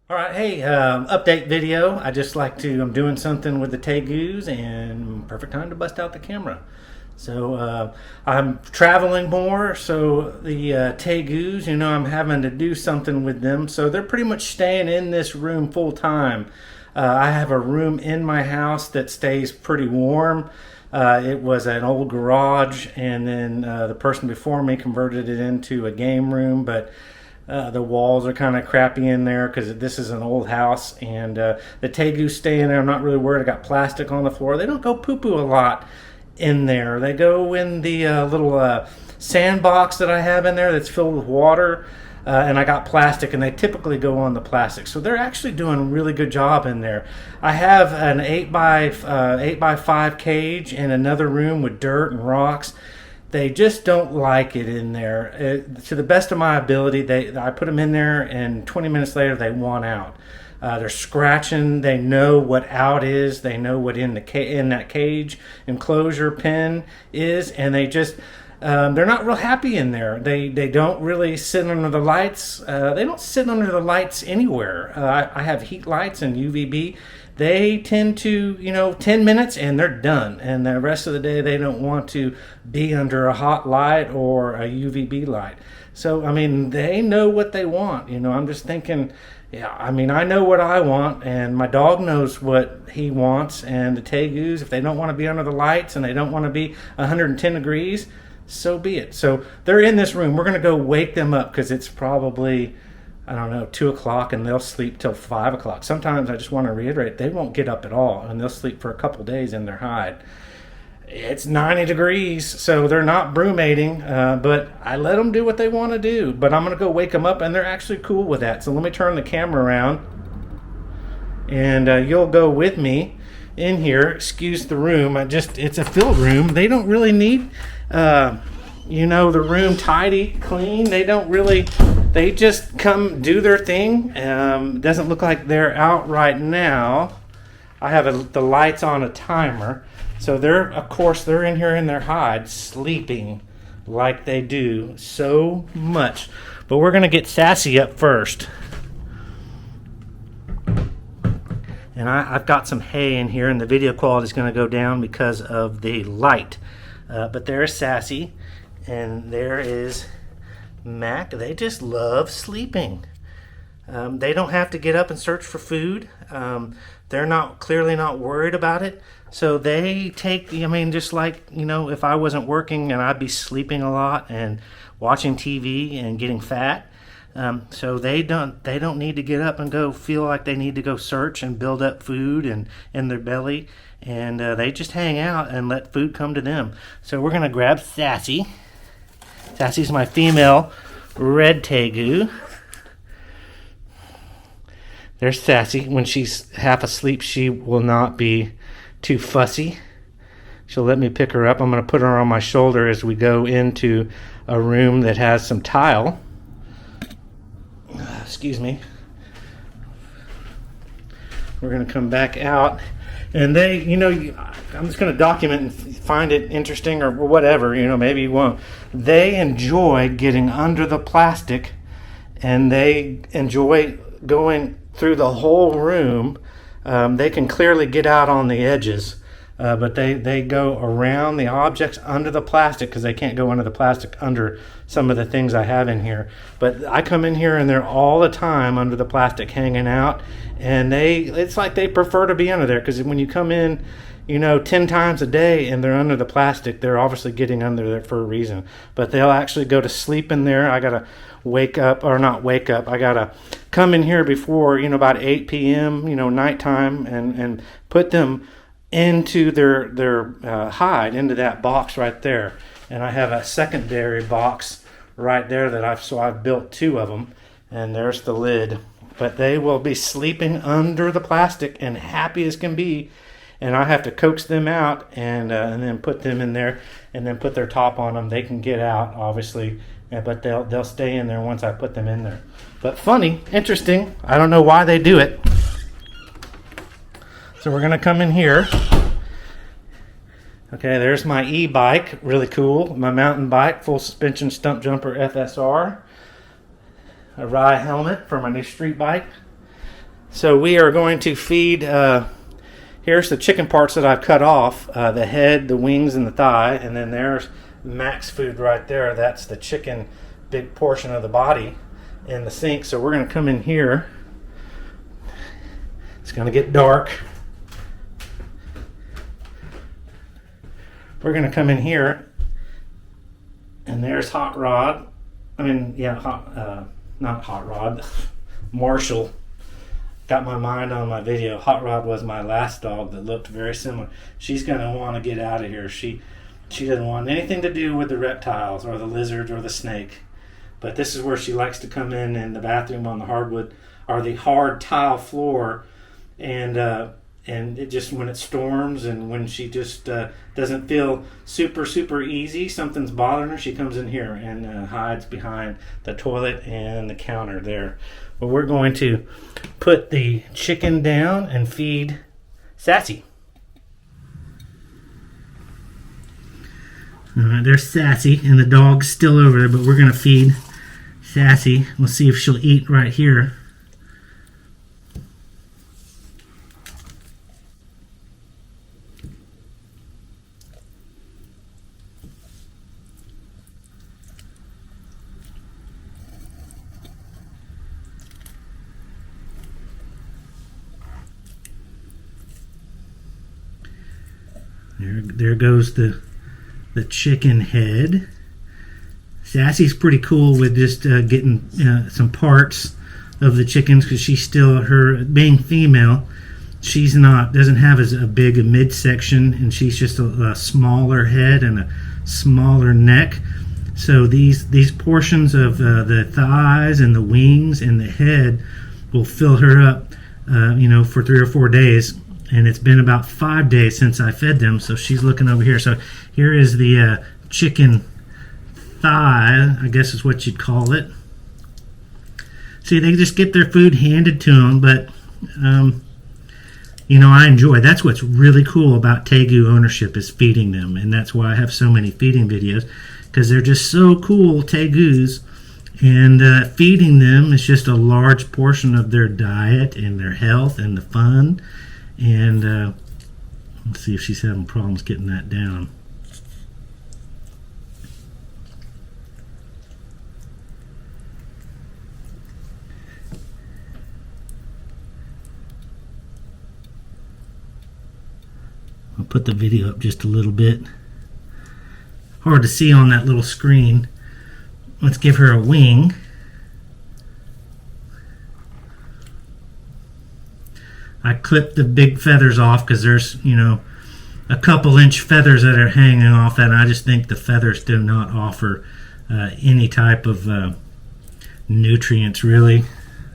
All right, hey, update video. I'm doing something with the Tegus and perfect time to bust out the camera. I'm traveling more, so the Tegus, I'm having to do something with them. So they're pretty much staying in this room full time. I have a room in my house that stays pretty warm. It was an old garage, and then the person before me converted it into a game room, but the walls are kind of crappy in there because this is an old house, and the Tegus stay in there. I'm not really worried. I got plastic on the floor. They don't go poo-poo a lot in there. They go in the little sandbox that I have in there that's filled with water, and I got plastic, and they typically go on the plastic. So they're actually doing a really good job in there. I have an 8x5 cage in another room with dirt and rocks. They just don't like it in there. To the best of my ability, I put them in there, and 20 minutes later, they want out. They're scratching. They know what out is. They know what in that cage enclosure pen is, and they're not real happy in there. They don't really sit under the lights. They don't sit under the lights anywhere. I have heat lights and UVB. They tend to, 10 minutes and they're done. And the rest of the day, they don't want to be under a hot light or a UVB light. So, they know what they want. I'm just thinking, I know what I want, and my dog knows what he wants. And the Tegus, if they don't want to be under the lights and they don't want to be 110 degrees, so be it. So they're in this room. We're going to go wake them up because it's probably, 2 o'clock, and they'll sleep till 5 o'clock. Sometimes I just want to reiterate, they won't get up at all, and they'll sleep for a couple days in their hide. It's 90 degrees, so they're not brumating, but I let them do what they want to do. But I'm going to go wake them up, and they're actually cool with that. So let me turn the camera around, and you'll go with me in here. Excuse the room. It's a filled room. They don't really need, the room tidy, clean. They just come do their thing. Doesn't look like they're out right now. I have the lights on a timer. So they're in here in their hide, sleeping like they do so much. But we're going to get Sassy up first. And I've got some hay in here, and the video quality is going to go down because of the light. But there's Sassy, and there is Mac. They just love sleeping. They don't have to get up and search for food. They're clearly not worried about it. So they take, just like, if I wasn't working and I'd be sleeping a lot and watching TV and getting fat. So they don't need to get up and go feel like they need to go search and build up food and in their belly. And they just hang out and let food come to them. So we're going to grab Sassy. Sassy's my female red Tegu. There's Sassy. When she's half asleep, she will not be too fussy. She'll let me pick her up. I'm going to put her on my shoulder as we go into a room that has some tile. Excuse me. We're going to come back out. And I'm just going to document and find it interesting or whatever, maybe you won't. They enjoy getting under the plastic, and they enjoy going through the whole room. They can clearly get out on the edges, but they go around the objects under the plastic because they can't go under the plastic under some of the things I have in here. But I come in here and they're all the time under the plastic hanging out, and it's like they prefer to be under there because when you come in 10 times a day and they're under the plastic, they're obviously getting under there for a reason. But they'll actually go to sleep in there. I gotta I gotta come in here before about 8 p.m. Nighttime, and put them into their hide, into that box right there. And I have a secondary box right there I've built 2 of them, and there's the lid. But they will be sleeping under the plastic and happy as can be. And I have to coax them out and then put them in there and then put their top on them. They can get out, obviously, but they'll stay in there once I put them in there. But funny, interesting. I don't know why they do it. So we're going to come in here. Okay, there's my e-bike. Really cool. My mountain bike, full suspension stump jumper FSR. A Rye helmet for my new street bike. So we are going to feed, here's the chicken parts that I've cut off, the head, the wings, and the thigh, and then there's Mac's food right there. That's the chicken, big portion of the body in the sink. So we're going to come in here. It's going to get dark. We're going to come in here, and there's Hot Rod. Not Hot Rod, Marshall. Got my mind on my video. Hot Rod was my last dog that looked very similar. She's going to want to get out of here. She doesn't want anything to do with the reptiles or the lizards or the snake. But this is where she likes to come in the bathroom on the hardwood or the hard tile floor, and it just, when it storms and when she just doesn't feel super easy, something's bothering her, she comes in here and hides behind the toilet and the counter there. But we're going to put the chicken down and feed Sassy. Alright, there's Sassy, and the dog's still over there, but we're going to feed Sassy. We'll see if she'll eat right here. There goes the chicken head. Sassy's pretty cool with just getting some parts of the chickens, because she's still, her being female, she's doesn't have as a big a midsection, and she's just a smaller head and a smaller neck. So these portions of the thighs and the wings and the head will fill her up, for 3 or 4 days. And it's been about 5 days since I fed them, so she's looking over here. So here is the chicken thigh, I guess is what you'd call it. See, they just get their food handed to them, but I enjoy. That's what's really cool about Tegu ownership, is feeding them, and that's why I have so many feeding videos, because they're just so cool, Tegus, and feeding them is just a large portion of their diet and their health and the fun. And let's see if she's having problems getting that down. I'll put the video up just a little bit. Hard to see on that little screen. Let's give her a wing. I clipped the big feathers off because there's, a couple inch feathers that are hanging off that, and I just think the feathers do not offer any type of nutrients, really.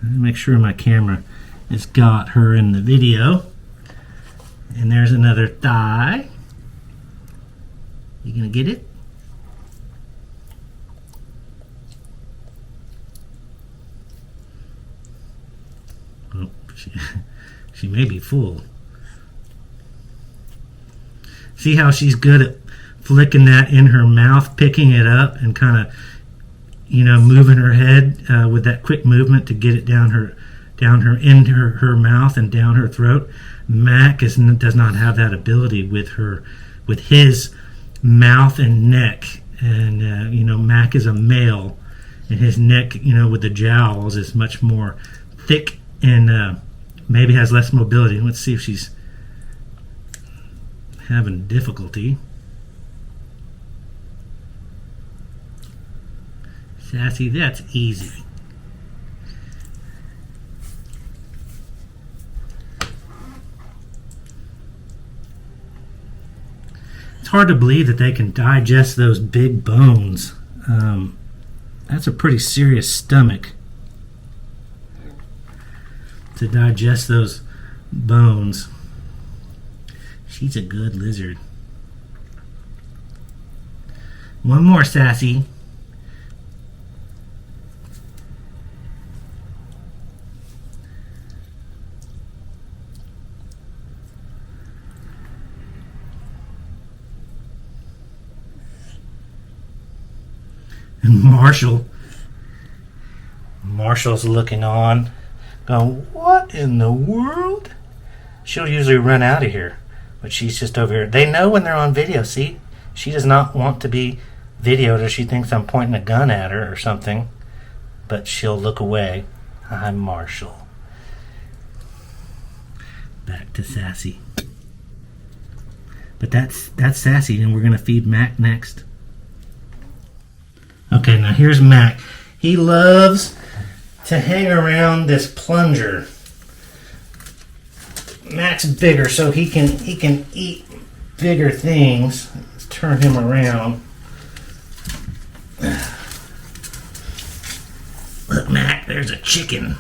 Make sure my camera has got her in the video. And there's another thigh. You gonna get it? Oh, she may be full. See how she's good at flicking that in her mouth, picking it up, and kind of, moving her head with that quick movement to get it down her into her mouth and down her throat. Mac does not have that ability with his mouth and neck. And Mac is a male, and his neck, with the jowls, is much more thick and maybe has less mobility. Let's see if she's having difficulty. Sassy, that's easy. It's hard to believe that they can digest those big bones. That's a pretty serious stomach to digest those bones. She's a good lizard. One more, Sassy. And Marshall's looking on. going, what in the world? She'll usually run out of here, but she's just over here. They know when they're on video. See, she does not want to be videoed, or she thinks I'm pointing a gun at her or something, but she'll look away. Hi, Marshall. Back to Sassy. But that's Sassy, and we're going to feed Mac next. Okay, now here's Mac. He loves to hang around this plunger. Mac's bigger, so he can eat bigger things. Let's turn him around. Look, Mac, there's a chicken.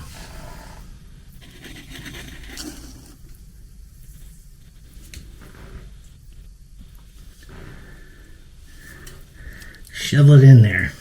Shovel it in there.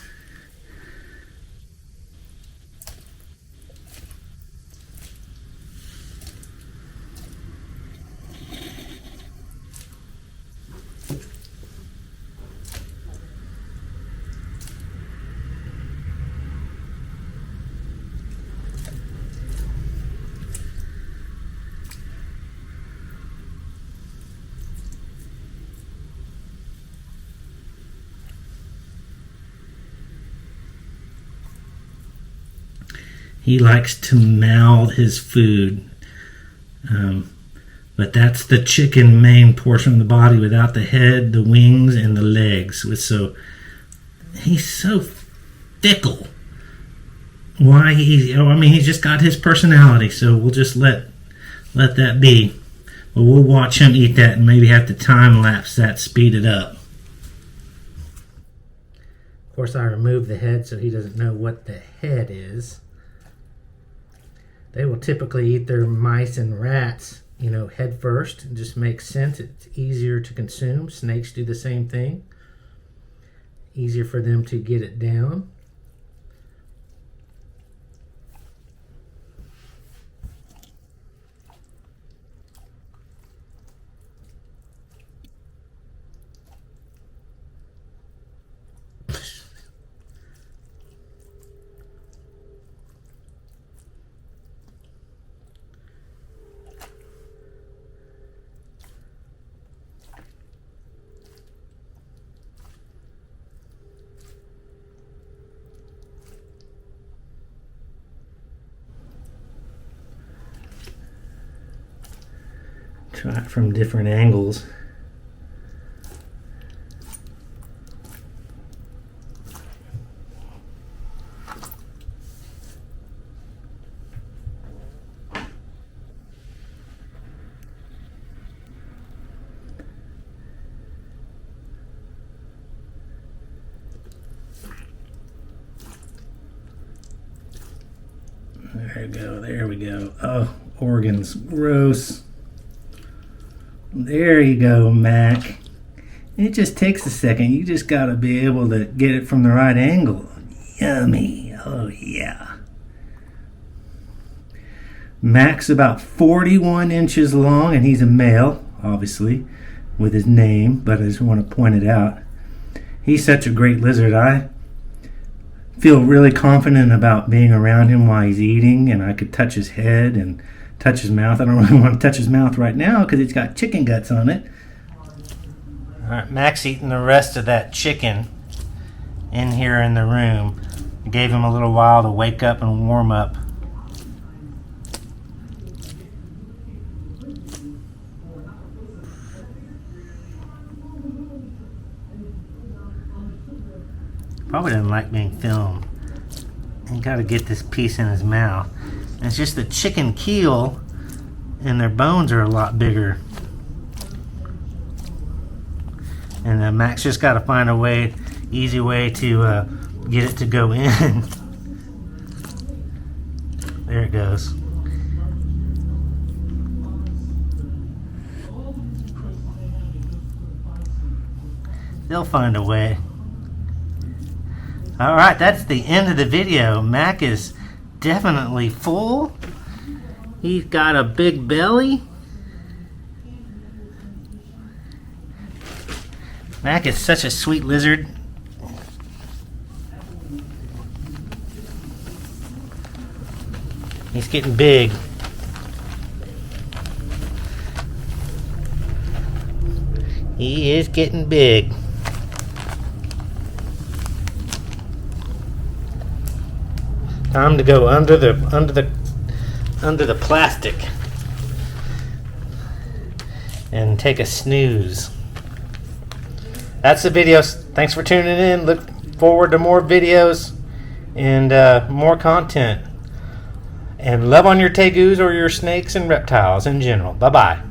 He likes to mouth his food, but that's the chicken main portion of the body without the head, the wings, and the legs. So he's so fickle. Why? He's just got his personality, so we'll just let that be. But we'll watch him eat that and maybe have to time lapse that, speed it up. Of course, I removed the head so he doesn't know what the head is. They will typically eat their mice and rats, head first. It just makes sense. It's easier to consume. Snakes do the same thing. Easier for them to get it down. Try it from different angles. There we go. Oh, organs, gross. There you go, Mac. It just takes a second. You just gotta be able to get it from the right angle. Yummy. Oh, yeah. Mac's about 41 inches long, and he's a male, obviously, with his name, but I just want to point it out. He's such a great lizard. I feel really confident about being around him while he's eating, and I could touch his head and touch his mouth. I don't really want to touch his mouth right now because it's got chicken guts on it. Alright, Mac's eating the rest of that chicken in here in the room. I gave him a little while to wake up and warm up. Probably doesn't like being filmed. You gotta get this piece in his mouth. And it's just the chicken keel and their bones are a lot bigger. And Mac's just gotta find a easy way to get it to go in. There it goes. They'll find a way. Alright, that's the end of the video. Mac is definitely full. He's got a big belly. Mac is such a sweet lizard. He's getting big. He is getting big. Time to go under the plastic and take a snooze. That's the video. Thanks for tuning in. Look forward to more videos and more content. And love on your tegus or your snakes and reptiles in general. Bye-bye.